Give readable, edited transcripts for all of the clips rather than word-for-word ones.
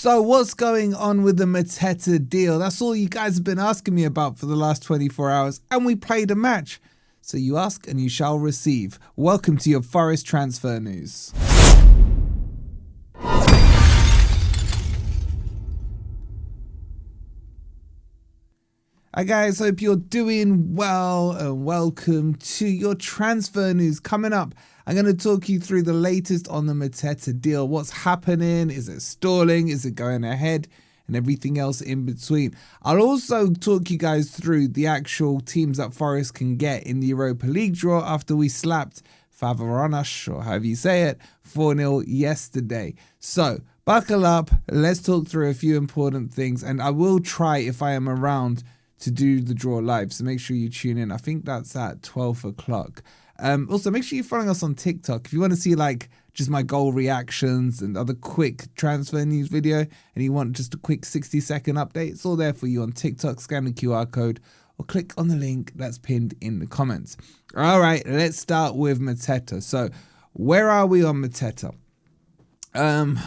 So what's going on with the Mateta deal? That's all you guys have been asking me about for the last 24 hours, and we played a match. So you ask and you shall receive. Welcome to your Forest transfer news. Hi guys, hope you're doing well and welcome to your transfer news. Coming up, I'm going to talk you through the latest on the Mateta deal. What's happening? Is it stalling? Is it going ahead? And everything else in between. I'll also talk you guys through the actual teams that Forest can get in the Europa League draw after we slapped Favaranas, or however you say it, 4-0 yesterday. So buckle up, let's talk through a few important things, and I will try, if I am around, to do the draw live, so make sure you tune in. I think that's at 12 o'clock. Also, make sure you're following us on TikTok. If you want to see like just my goal reactions and other quick transfer news video, and you want just a quick 60-second update, it's all there for you on TikTok. Scan the QR code or click on the link that's pinned in the comments. All right, let's start with Mateta. So where are we on Mateta?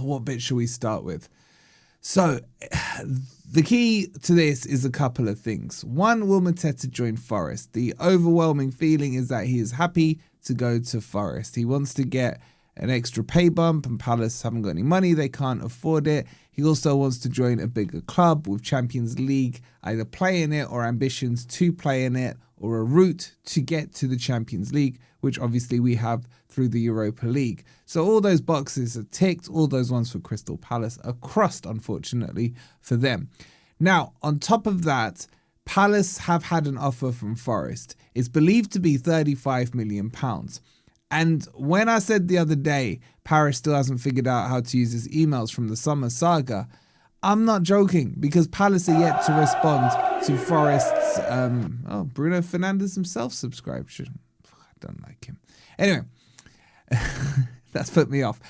What bit should we start with? So the key to this is a couple of things. One, will Mateta join Forest? The overwhelming feeling is that he is happy to go to Forest. He wants to get an extra pay bump, and Palace haven't got any money. They can't afford it. He also wants to join a bigger club with Champions League, either play in it or ambitions to play in it, or a route to get to the Champions League, which obviously we have through the Europa League. So all those boxes are ticked. All those ones for Crystal Palace are crossed, unfortunately, for them. Now, on top of that, Palace have had an offer from Forest. It's believed to be £35 million. And when I said the other day, Paris still hasn't figured out how to use his emails from the summer saga, I'm not joking, because Palace are yet to respond to Forest's, Bruno Fernandes himself subscribed. I don't like him. Anyway, that's put me off.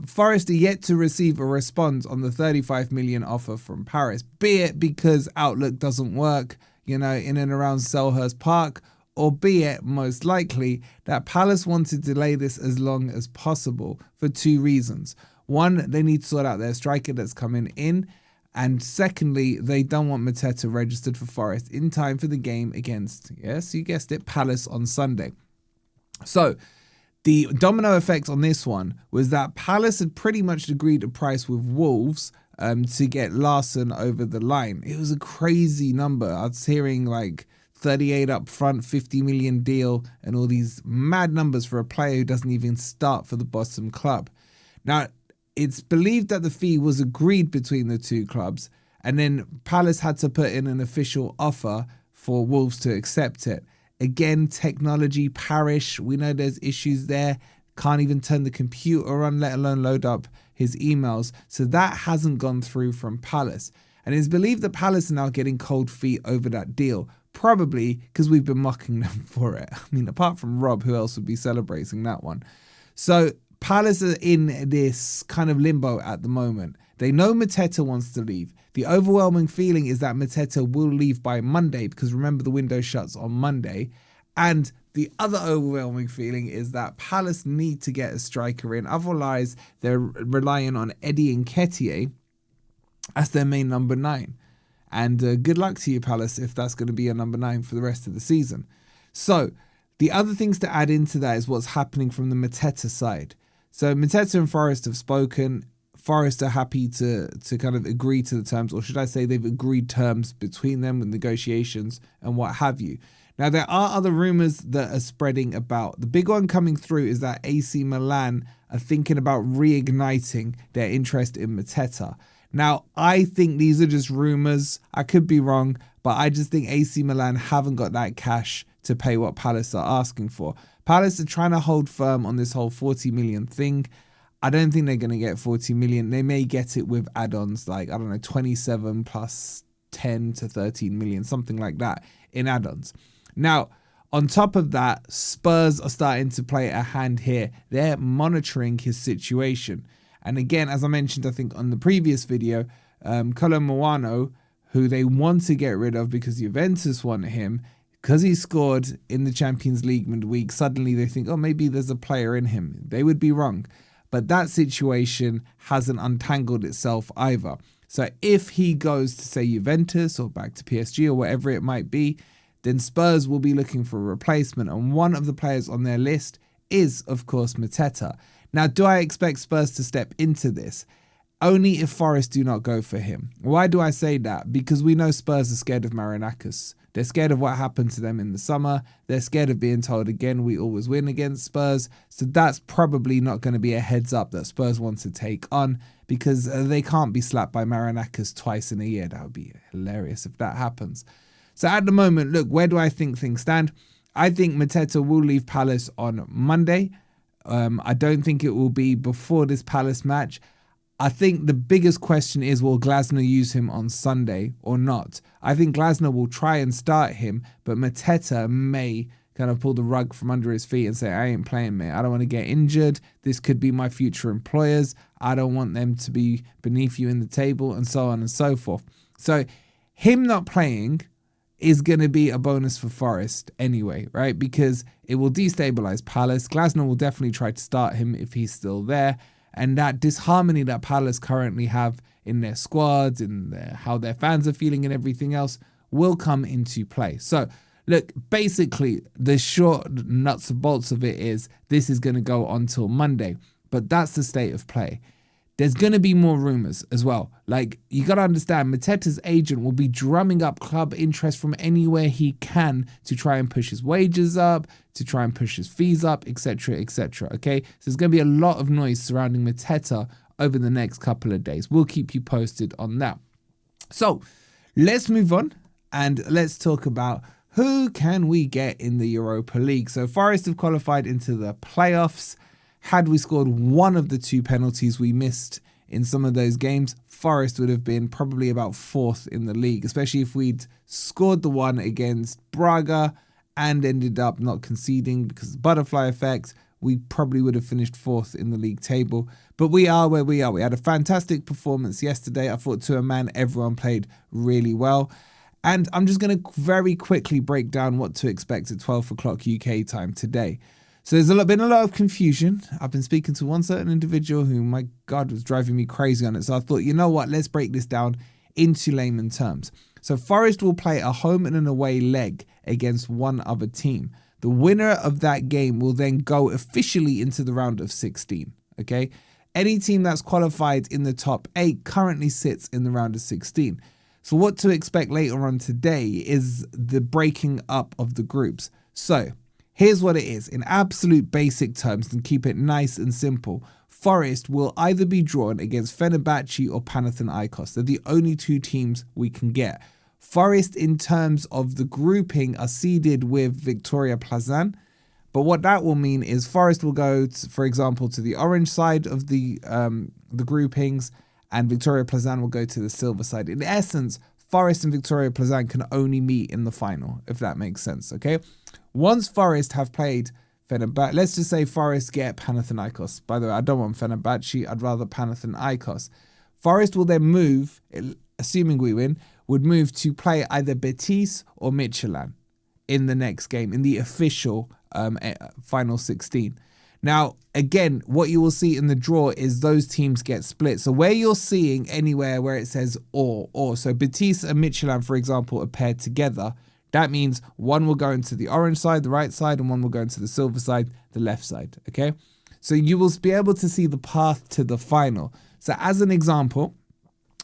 Forest are yet to receive a response on the 35 million offer from Paris, be it because Outlook doesn't work, in and around Selhurst Park, or be it, most likely, that Palace want to delay this as long as possible for two reasons. One, they need to sort out their striker that's coming in. And secondly, they don't want Mateta registered for Forest in time for the game against, yes, you guessed it, Palace on Sunday. So the domino effect on this one was that Palace had pretty much agreed a price with Wolves to get Larsen over the line. It was a crazy number. I was hearing like 38 up front, 50 million deal, and all these mad numbers for a player who doesn't even start for the bottom club. Now, it's believed that the fee was agreed between the two clubs, and then Palace had to put in an official offer for Wolves to accept it. Again, technology, parish, we know there's issues there. Can't even turn the computer on, let alone load up his emails. So that hasn't gone through from Palace. And it's believed that Palace are now getting cold feet over that deal. Probably because we've been mocking them for it. I mean, apart from Rob, who else would be celebrating that one? So Palace are in this kind of limbo at the moment. They know Mateta wants to leave. The overwhelming feeling is that Mateta will leave by Monday, because remember, the window shuts on Monday. And the other overwhelming feeling is that Palace need to get a striker in. Otherwise, they're relying on Eddie Nketiah as their main number 9. And good luck to you, Palace, if that's going to be a number 9 for the rest of the season. So the other things to add into that is what's happening from the Mateta side. So Mateta and Forest have spoken. Forest are happy to kind of agree to the terms, or should I say they've agreed terms between them with negotiations and what have you. Now, there are other rumours that are spreading about. The big one coming through is that AC Milan are thinking about reigniting their interest in Mateta. Now, I think these are just rumours. I could be wrong, but I just think AC Milan haven't got that cash to pay what Palace are asking for. Palace are trying to hold firm on this whole 40 million thing. I don't think they're going to get 40 million. They may get it with add-ons like, 27 plus 10 to 13 million, something like that in add-ons. Now, on top of that, Spurs are starting to play a hand here. They're monitoring his situation. And again, as I mentioned, I think on the previous video, Colomboano, who they want to get rid of because Juventus want him, because he scored in the Champions League midweek, suddenly they think, oh, maybe there's a player in him. They would be wrong. but that situation hasn't untangled itself either. So if he goes to, say, Juventus or back to PSG or whatever it might be, then Spurs will be looking for a replacement. And one of the players on their list is, of course, Mateta. Now, do I expect Spurs to step into this? Only if Forest do not go for him. Why do I say that? Because we know Spurs are scared of Marinakis. They're scared of what happened to them in the summer. They're scared of being told again, we always win against Spurs. So that's probably not going to be a heads up that Spurs want to take on, because they can't be slapped by Marinakis twice in a year. That would be hilarious if that happens. So at the moment, look, where do I think things stand? I think Mateta will leave Palace on Monday. I don't think it will be before this Palace match. I think the biggest question is, will Glasner use him on Sunday or not? I think Glasner will try and start him, but Mateta may kind of pull the rug from under his feet and say, I ain't playing, mate. I don't want to get injured. This could be my future employers. I don't want them to be beneath you in the table, and so on and so forth. So him not playing is going to be a bonus for Forest anyway, right? Because it will destabilize Palace. Glasner will definitely try to start him if he's still there. And that disharmony that Palace currently have in their squads, in how their fans are feeling and everything else will come into play. So, look, basically, the short nuts and bolts of it is this is going to go on till Monday. But that's the state of play. There's going to be more rumours as well. Like, you got to understand, Mateta's agent will be drumming up club interest from anywhere he can to try and push his wages up, to try and push his fees up, etc., etc. Okay? So there's going to be a lot of noise surrounding Mateta over the next couple of days. We'll keep you posted on that. So let's move on and let's talk about who can we get in the Europa League. So Forest have qualified into the playoffs. Had we scored one of the two penalties we missed in some of those games, Forest would have been probably about fourth in the league, especially if we'd scored the one against Braga and ended up not conceding because of the butterfly effect. We probably would have finished fourth in the league table. But we are where we are. We had a fantastic performance yesterday. I thought to a man, everyone played really well. And I'm just going to very quickly break down what to expect at 12 o'clock UK time today. So there's been a lot of confusion. I've been speaking to one certain individual who, my God, was driving me crazy on it. So I thought, you know what, let's break this down into layman terms. So Forest will play a home and an away leg against one other team. The winner of that game will then go officially into the round of 16, okay? Any team that's qualified in the top 8 currently sits in the round of 16. So what to expect later on today is the breaking up of the groups. So here's what it is in absolute basic terms, and keep it nice and simple. Forest will either be drawn against Fenerbahce or Panathinaikos. They're the only two teams we can get. Forest, in terms of the grouping, are seeded with Victoria Plzen. But what that will mean is Forest will go, for example, to the orange side of the groupings, and Victoria Plzen will go to the silver side. In essence, Forest and Victoria Plzen can only meet in the final, if that makes sense, okay? Once Forest have played Fenerbahce, let's just say Forest get Panathinaikos. By the way, I don't want Fenerbahce, I'd rather Panathinaikos. Forest will then move, assuming we win, would move to play either Betis or Midtjylland in the next game, in the official final 16. Now, again, what you will see in the draw is those teams get split. So where you're seeing anywhere where it says or, so Betis and Midtjylland, for example, are paired together, that means one will go into the orange side, the right side, and one will go into the silver side, the left side, okay? So you will be able to see the path to the final. So as an example,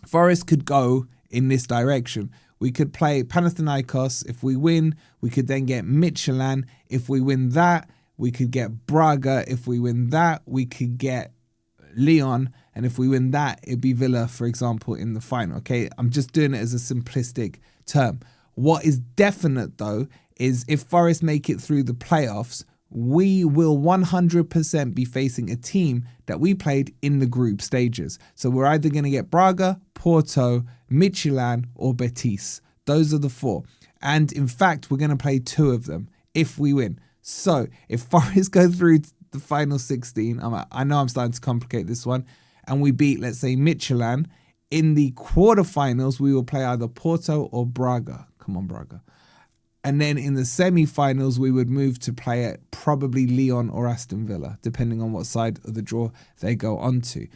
Forest could go in this direction. We could play Panathinaikos. If we win, we could then get Midtjylland. If we win that, we could get Braga. If we win that, we could get Nyon. And if we win that, it'd be Villa, for example, in the final. Okay, I'm just doing it as a simplistic term. What is definite, though, is if Forest make it through the playoffs, we will 100% be facing a team that we played in the group stages. So we're either going to get Braga, Porto, Midtjylland, or Betis. Those are the 4. And in fact, we're going to play 2 of them if we win. So if Forest go through the final 16, I know I'm starting to complicate this one, and we beat, let's say, Midtjylland, in the quarterfinals, we will play either Porto or Braga. Come on, Braga. And then in the semi-finals, we would move to play at probably Lyon or Aston Villa, depending on what side of the draw they go onto.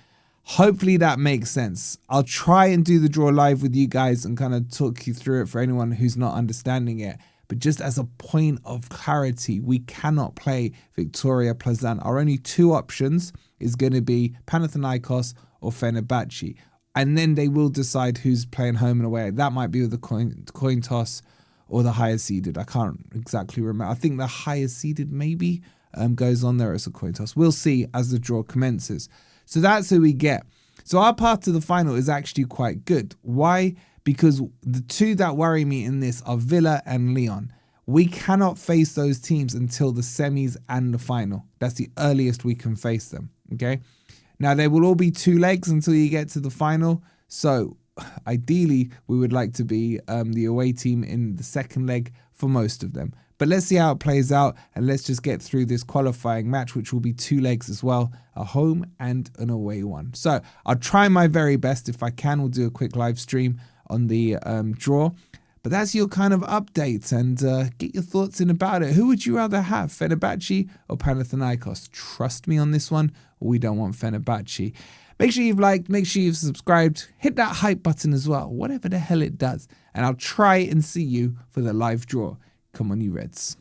Hopefully that makes sense. I'll try and do the draw live with you guys and kind of talk you through it for anyone who's not understanding it. But just as a point of clarity, we cannot play Victoria Plzen. Our only two options is going to be Panathinaikos or Fenerbahce. And then they will decide who's playing home and away. That might be with the coin toss or the higher seeded. I can't exactly remember. I think the higher seeded maybe goes on there as a coin toss. We'll see as the draw commences. So that's who we get. So our path to the final is actually quite good. Why? Because the two that worry me in this are Villa and Lyon. We cannot face those teams until the semis and the final. That's the earliest we can face them. Okay. Now, they will all be 2 legs until you get to the final. So ideally, we would like to be the away team in the second leg for most of them. But let's see how it plays out, and let's just get through this qualifying match, which will be 2 legs as well, a home and an away one. So I'll try my very best. If I can, we'll do a quick live stream on the draw. But that's your kind of update, and get your thoughts in about it. Who would you rather have, Fenerbahce or Panathinaikos? Trust me on this one, we don't want Fenerbahce. Make sure you've liked, make sure you've subscribed, hit that hype button as well, whatever the hell it does. And I'll try and see you for the live draw. Come on, you Reds.